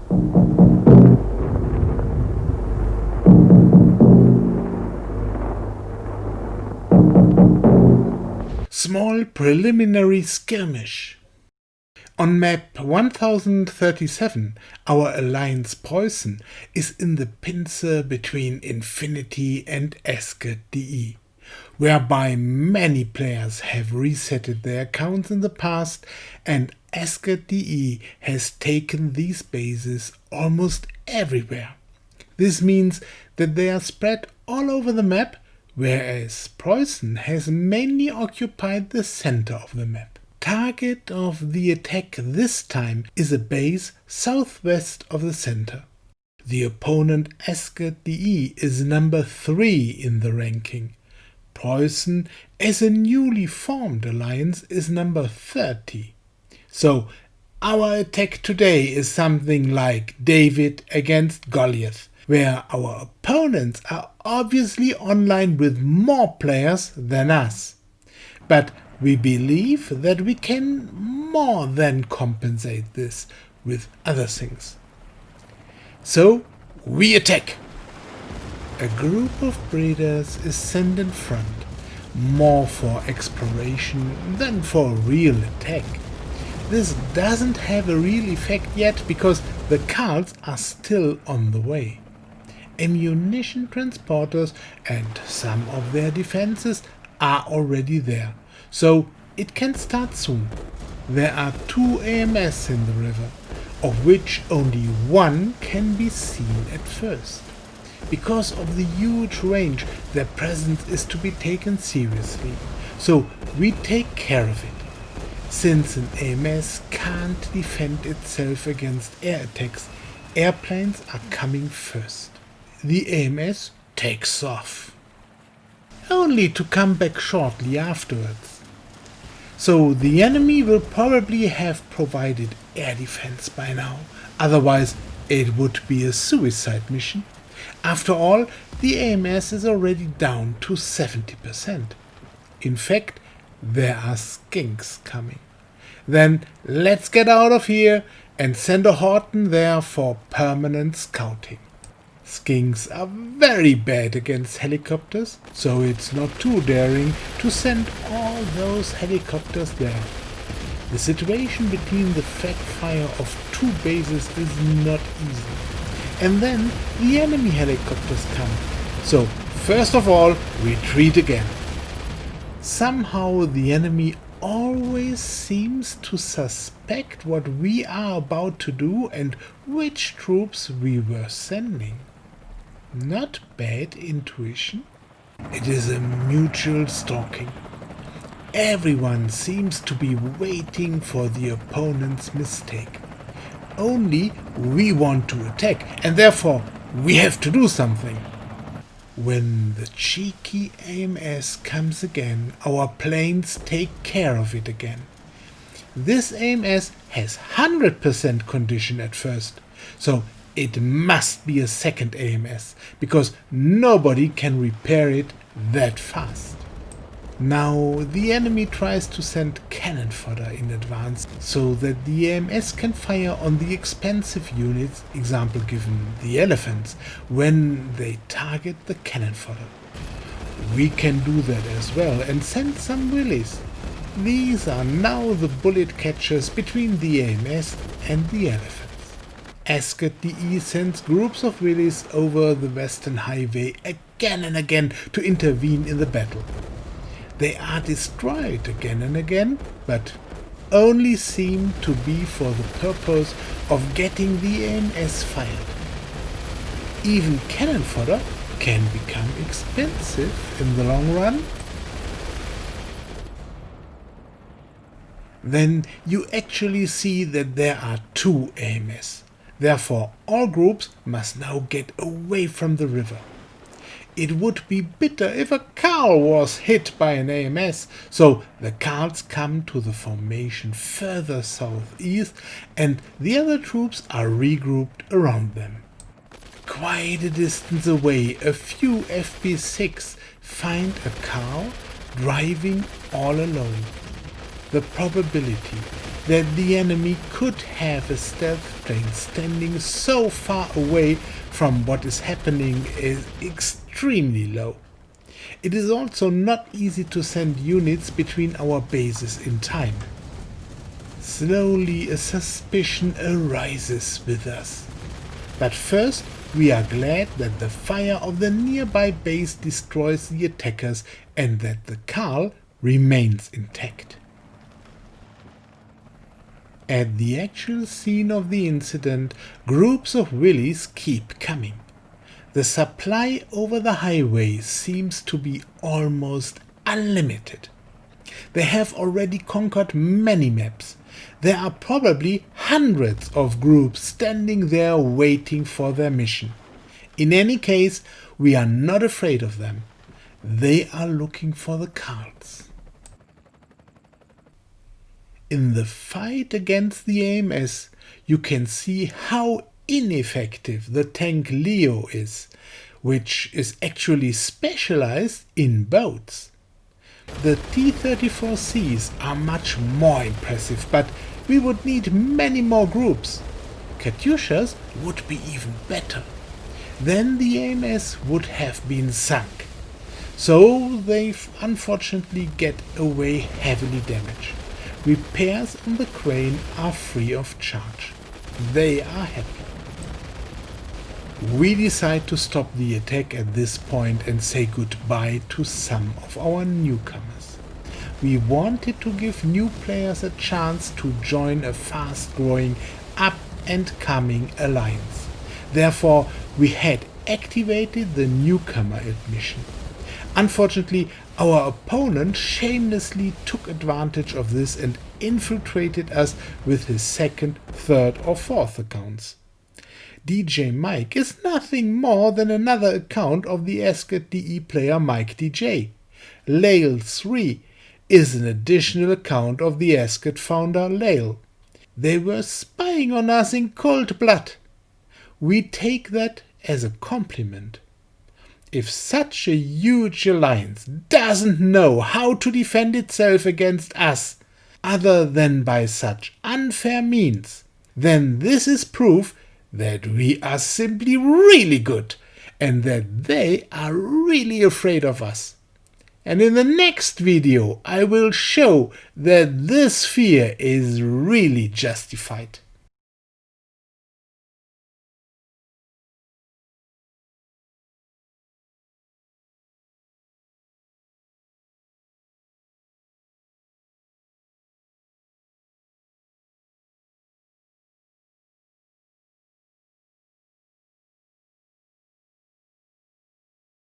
Small preliminary skirmish. On map 1037, our alliance Preussen is in the pincer between Infinity and Asgardde, whereby many players have resetted their accounts in the past, and Asgardde has taken these bases almost everywhere. This means that they are spread all over the map, whereas Preussen has mainly occupied the center of the map. Target of the attack this time is a base southwest of the center. The opponent Asgardde is number 3 in the ranking. Preussen, as a newly formed alliance, is number 30. So our attack today is something like David against Goliath, where our opponents are obviously online with more players than us. But we believe that we can more than compensate this with other things. So we attack! A group of Bredas is sent in front, more for exploration than for a real attack. This doesn't have a real effect yet because the Karls are still on the way. Ammunition transporters and some of their defenses are already there, so it can start soon. There are 2 AMS in the river, of which only one can be seen at first. Because of the huge range, their presence is to be taken seriously, so we take care of it. Since an AMS can't defend itself against air attacks, airplanes are coming first. The AMS takes off, only to come back shortly afterwards. So the enemy will probably have provided air defense by now, otherwise it would be a suicide mission. After all, the AMS is already down to 70%. In fact, there are skinks coming. Then let's get out of here and send a Horton there for permanent scouting. Skinks are very bad against helicopters, so it's not too daring to send all those helicopters there. The situation between the fat fire of 2 bases is not easy. And then the enemy helicopters come. So first of all, retreat again. Somehow the enemy always seems to suspect what we are about to do and which troops we were sending. Not bad intuition. It is a mutual stalking. Everyone seems to be waiting for the opponent's mistake. Only we want to attack, and therefore we have to do something. When the cheeky AMS comes again, our planes take care of it again. This AMS has 100% condition at first, so it must be a second AMS, because nobody can repair it that fast. Now the enemy tries to send cannon fodder in advance, so that the AMS can fire on the expensive units, example given the elephants, when they target the cannon fodder. We can do that as well and send some willies. These are now the bullet catchers between the AMS and the elephants. Asgardde sends groups of willies over the Western Highway again and again to intervene in the battle. They are destroyed again and again, but only seem to be for the purpose of getting the AMS fired. Even cannon fodder can become expensive in the long run. Then you actually see that there are 2 AMS. Therefore, all groups must now get away from the river. It would be bitter if a Karl was hit by an AMS, so the Karls come to the formation further southeast and the other troops are regrouped around them. Quite a distance away, a few FB6 find a Karl driving all alone. The probability that the enemy could have a stealth plane standing so far away from what is happening is extremely low. It is also not easy to send units between our bases in time. Slowly a suspicion arises with us. But first we are glad that the fire of the nearby base destroys the attackers and that the Karl remains intact. At the actual scene of the incident, groups of Willies keep coming. The supply over the highway seems to be almost unlimited. They have already conquered many maps. There are probably hundreds of groups standing there waiting for their mission. In any case, we are not afraid of them. They are looking for the Karls. In the fight against the AMS, you can see how ineffective the tank Leo is, which is actually specialized in boats. The T-34Cs are much more impressive, but we would need many more groups. Katyushas would be even better. Then the AMS would have been sunk. So they unfortunately get away heavily damaged. Repairs on the crane are free of charge. They are happy. We decide to stop the attack at this point and say goodbye to some of our newcomers. We wanted to give new players a chance to join a fast-growing, up-and-coming alliance. Therefore, we had activated the newcomer admission. Unfortunately, our opponent shamelessly took advantage of this and infiltrated us with his second, third or fourth accounts. DJ Mike is nothing more than another account of the Asgardde DE player Mike DJ. Lail 3 is an additional account of the Asgard founder Lail. They were spying on us in cold blood. We take that as a compliment. If such a huge alliance doesn't know how to defend itself against us, other than by such unfair means, then this is proof that we are simply really good and that they are really afraid of us. And in the next video I will show that this fear is really justified.